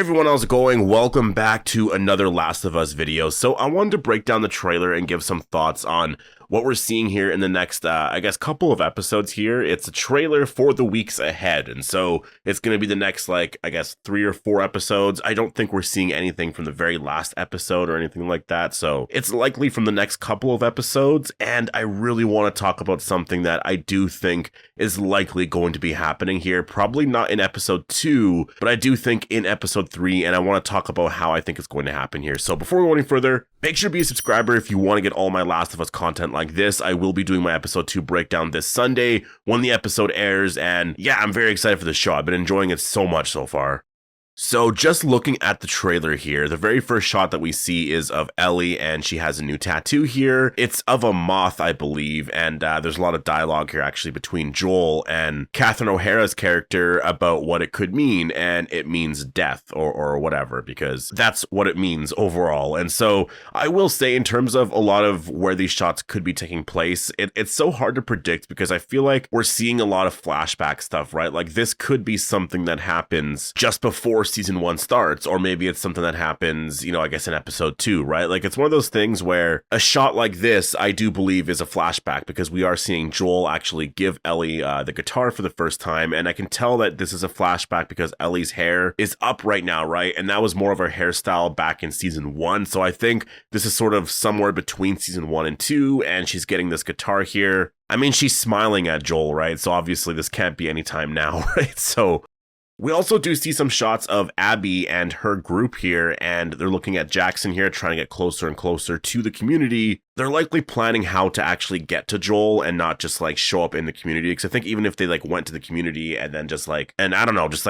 Hey everyone, how's it going? Welcome back to another Last of Us video. So I wanted to break down the trailer and give some thoughts on what we're seeing here in the next, couple of episodes here. It's a trailer for the weeks ahead, and so it's going to be the next, 3 or 4 episodes. I don't think we're seeing anything from the very last episode or anything like that, so it's likely from the next couple of episodes, and I really want to talk about something that I do think is likely going to be happening here. Probably not in episode 2, but I do think in episode 3, and I want to talk about how I think it's going to happen here. So before we go any further, make sure to be a subscriber if you want to get all my Last of Us content like this. I will be doing my episode 2 breakdown this Sunday when the episode airs, and yeah, I'm very excited for this show. I've been enjoying it so much so far. So just looking at the trailer here, the very first shot that we see is of Ellie, and she has a new tattoo here. It's of a moth, I believe, and there's a lot of dialogue here actually between Joel and Catherine O'Hara's character about what it could mean, and it means death or whatever, because that's what it means overall. And so I will say, in terms of a lot of where these shots could be taking place, it's so hard to predict because I feel like we're seeing a lot of flashback stuff, right? Like this could be something that happens just before season 1 starts, or maybe it's something that happens, in episode 2, right? Like it's one of those things where a shot like this, I do believe, is a flashback because we are seeing Joel actually give Ellie the guitar for the first time, and I can tell that this is a flashback because Ellie's hair is up right now, right? And that was more of her hairstyle back in season 1, so I think this is sort of somewhere between season 1 and 2, and she's getting this guitar here. I mean, she's smiling at Joel, right? So obviously this can't be any time now, right? So we also do see some shots of Abby and her group here, and they're looking at Jackson here, trying to get closer and closer to the community. They're likely planning how to actually get to Joel and not just show up in the community, because I think even if they went to the community and then just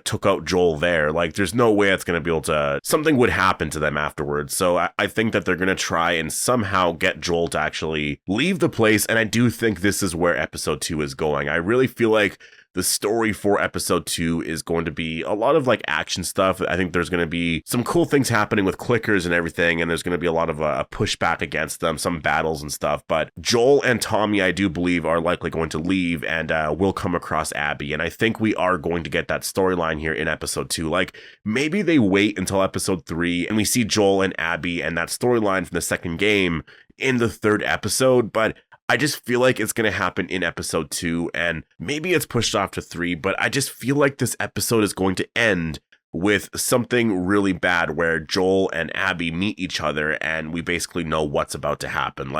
took out Joel there, there's no way it's going to be able to, something would happen to them afterwards. So I think that they're going to try and somehow get Joel to actually leave the place, and I do think this is where episode 2 is going. I really feel like the story for episode 2 is going to be a lot of action stuff. I think there's going to be some cool things happening with clickers and everything, and there's going to be a lot of a pushback against them, some battles and stuff. But Joel and Tommy, I do believe, are likely going to leave, and will come across Abby. And I think we are going to get that storyline here in episode 2. Maybe they wait until episode 3 and we see Joel and Abby and that storyline from the second game in the 3rd episode, but I just feel like it's going to happen in episode 2, and maybe it's pushed off to 3, but I just feel like this episode is going to end with something really bad where Joel and Abby meet each other and we basically know what's about to happen.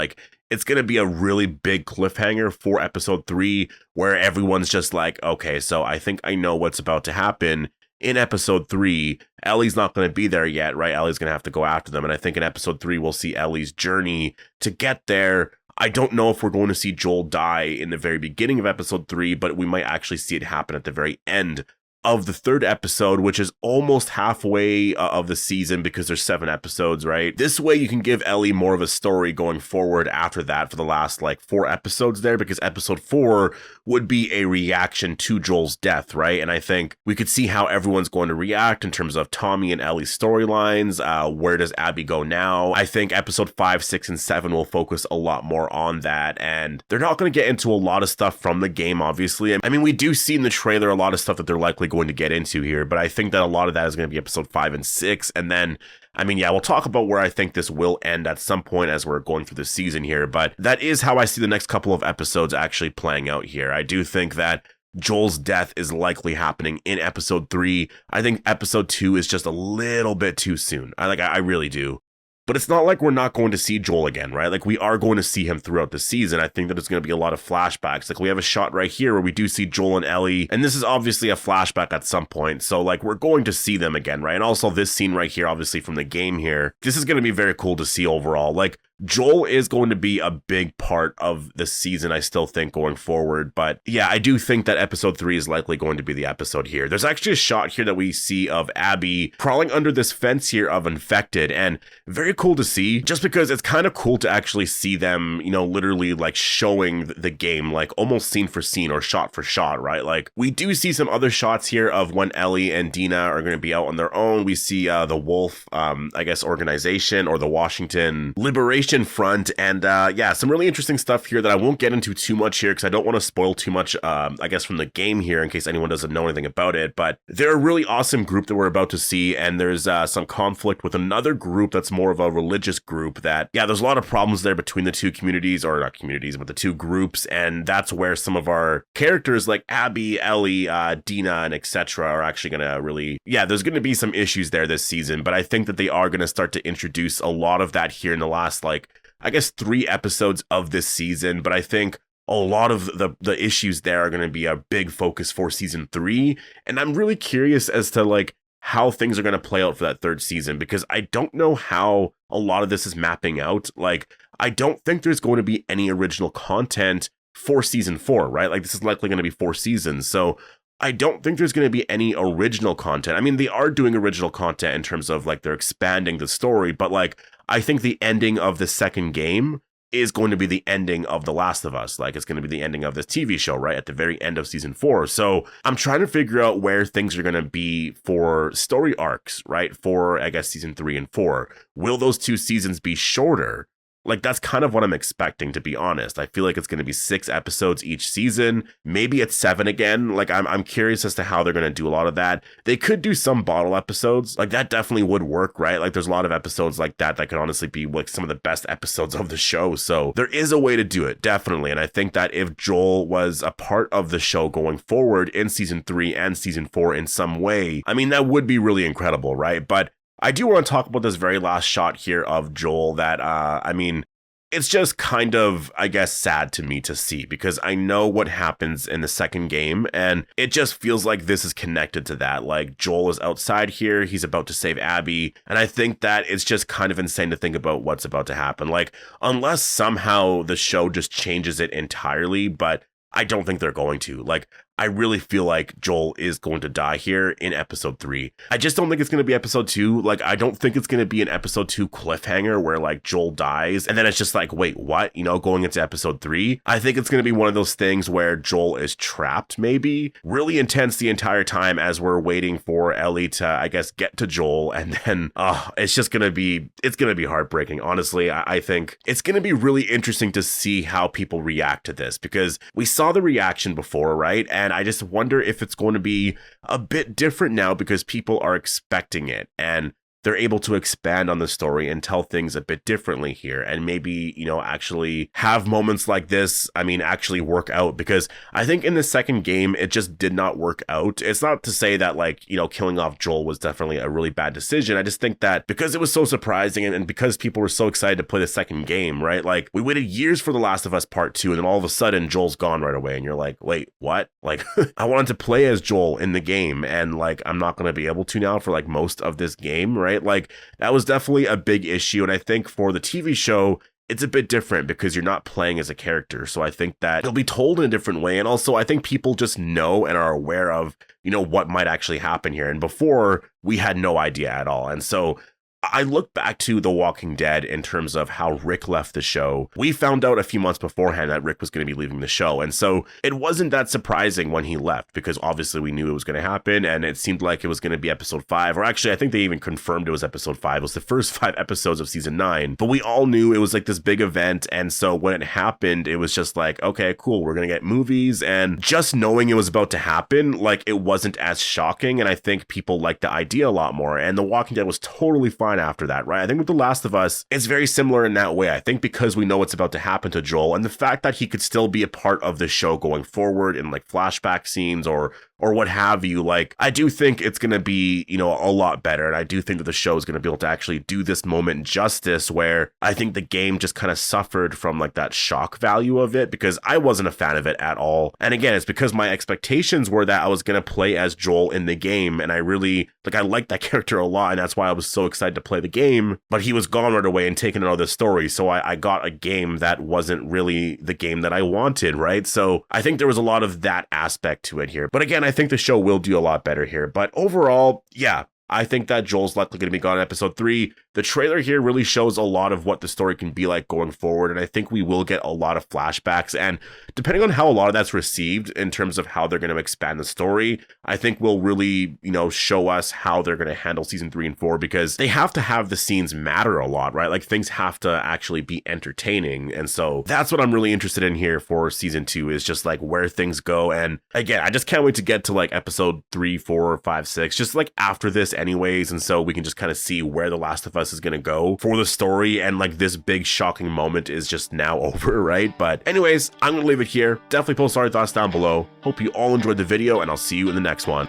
It's going to be a really big cliffhanger for episode 3 where everyone's just okay, so I think I know what's about to happen. In episode 3, Ellie's not going to be there yet, right? Ellie's going to have to go after them, and I think in episode 3 we'll see Ellie's journey to get there. I don't know if we're going to see Joel die in the very beginning of episode 3, but we might actually see it happen at the very end of the 3rd episode, which is almost halfway of the season because there's 7 episodes, right? This way you can give Ellie more of a story going forward after that for the last 4 episodes there, because episode 4 would be a reaction to Joel's death, right? And I think we could see how everyone's going to react in terms of Tommy and Ellie's storylines. Where does Abby go now? I think episode 5, 6, and 7 will focus a lot more on that, and they're not going to get into a lot of stuff from the game, obviously. I mean, we do see in the trailer a lot of stuff that they're likely going to get into here, but I think that a lot of that is going to be episode 5 and 6, and then we'll talk about where I think this will end at some point as we're going through the season here, but that is how I see the next couple of episodes actually playing out here. I do think that Joel's death is likely happening in episode 3. I think episode 2 is just a little bit too soon. I really do. But it's not like we're not going to see Joel again, right? We are going to see him throughout the season. I think that it's going to be a lot of flashbacks. We have a shot right here where we do see Joel and Ellie, and this is obviously a flashback at some point. So we're going to see them again, right? And also this scene right here, obviously from the game here, this is going to be very cool to see overall. Joel is going to be a big part of the season, I still think, going forward. But yeah, I do think that episode 3 is likely going to be the episode here. There's actually a shot here that we see of Abby crawling under this fence here of infected, and very cool to see, just because it's kind of cool to actually see them, literally showing the game, almost scene for scene or shot for shot, right? We do see some other shots here of when Ellie and Dina are going to be out on their own. We see the Wolf, organization, or the Washington Liberation animation front, and yeah, some really interesting stuff here that I won't get into too much here because I don't want to spoil too much, I guess, from the game here in case anyone doesn't know anything about it. But they're a really awesome group that we're about to see, and there's some conflict with another group that's more of a religious group that, yeah, there's a lot of problems there between the two communities, or not communities, but the two groups, and that's where some of our characters like Abby, Ellie, Dina, and etc. are actually going to really, yeah, there's going to be some issues there this season, but I think that they are going to start to introduce a lot of that here in the last, like, I guess 3 episodes of this season. But I think a lot of the issues there are going to be a big focus for season 3, and I'm really curious as to like how things are going to play out for that 3rd season, because I don't know how a lot of this is mapping out. Like, I don't think there's going to be any original content for season 4, right? Like, this is likely going to be 4 seasons, so I don't think there's going to be any original content. I mean, they are doing original content in terms of like they're expanding the story, but like I think the ending of the 2nd game is going to be the ending of The Last of Us. Like, it's going to be the ending of this TV show, right? At the very end of season 4. So I'm trying to figure out where things are going to be for story arcs, right? For, I guess, season 3 and 4. Will those 2 seasons be shorter? Like, that's kind of what I'm expecting, to be honest. I feel like it's going to be 6 episodes each season. Maybe it's 7 again. Like, I'm curious as to how they're going to do a lot of that. They could do some bottle episodes. Like, that definitely would work, right? Like, there's a lot of episodes like that could honestly be like some of the best episodes of the show. So there is a way to do it, definitely. And I think that if Joel was a part of the show going forward in season 3 and season 4 in some way, I mean, that would be really incredible, right? But I do want to talk about this very last shot here of Joel that, I mean, it's just kind of, I guess, sad to me to see, because I know what happens in the 2nd game, and it just feels like this is connected to that. Like, Joel is outside here, he's about to save Abby, and I think that it's just kind of insane to think about what's about to happen. Like, unless somehow the show just changes it entirely, but I don't think they're going to. Like, I really feel like Joel is going to die here in episode 3. I just don't think it's going to be episode 2. Like, I don't think it's going to be an episode 2 cliffhanger where like Joel dies and then it's just like, wait, what? You know, going into episode 3. I think it's going to be one of those things where Joel is trapped, maybe really intense the entire time as we're waiting for Ellie to, I guess, get to Joel. And then, it's just going to be, it's going to be heartbreaking. Honestly, I think it's going to be really interesting to see how people react to this, because we saw the reaction before, right? And I just wonder if it's going to be a bit different now because people are expecting it and they're able to expand on the story and tell things a bit differently here, and maybe, you know, actually have moments like this, I mean, actually work out, because I think in the 2nd game, it just did not work out. It's not to say that, like, you know, killing off Joel was definitely a really bad decision. I just think that because it was so surprising and because people were so excited to play the 2nd game, right? Like, we waited years for The Last of Us Part 2, and then all of a sudden, Joel's gone right away, and you're like, wait, what? Like, I wanted to play as Joel in the game, and, like, I'm not going to be able to now for, like, most of this game, right? Like, that was definitely a big issue. And I think for the TV show, it's a bit different because you're not playing as a character. So I think that it'll be told in a different way. And also, I think people just know and are aware of, you know, what might actually happen here. And before, we had no idea at all. And so I look back to The Walking Dead in terms of how Rick left the show. We found out a few months beforehand that Rick was going to be leaving the show. And so it wasn't that surprising when he left, because obviously we knew it was going to happen. And it seemed like it was going to be episode 5, or actually, I think they even confirmed it was episode 5. It was the first 5 episodes of season 9. But we all knew it was like this big event. And so when it happened, it was just like, okay, cool, we're going to get movies. And just knowing it was about to happen, like, it wasn't as shocking. And I think people liked the idea a lot more. And The Walking Dead was totally fine after that, right? I think with The Last of Us, it's very similar in that way. I think because we know what's about to happen to Joel, and the fact that he could still be a part of the show going forward in like flashback scenes or what have you, like, I do think it's going to be, you know, a lot better. And I do think that the show is going to be able to actually do this moment justice, where I think the game just kind of suffered from like that shock value of it, because I wasn't a fan of it at all. And again, it's because my expectations were that I was going to play as Joel in the game. And I really, like, I liked that character a lot. And that's why I was so excited to play the game, but he was gone right away and taken out of the story. So I got a game that wasn't really the game that I wanted, right? So I think there was a lot of that aspect to it here. But again, I think the show will do a lot better here. But overall, yeah, I think that Joel's likely going to be gone in episode 3. the trailer here really shows a lot of what the story can be like going forward, and I think we will get a lot of flashbacks, and depending on how a lot of that's received in terms of how they're going to expand the story, I think will really, show us how they're going to handle season 3 and 4, because they have to have the scenes matter a lot, right? Like, things have to actually be entertaining, and so that's what I'm really interested in here for season 2, is just like where things go. And again, I just can't wait to get to like episode 3, 4, 5, 6, just like after this anyways, and so we can just kind of see where The Last of Us is going to go for the story, and like this big shocking moment is just now over, right? But anyways, I'm going to leave it here. Definitely post our thoughts down below. Hope you all enjoyed the video, and I'll see you in the next one.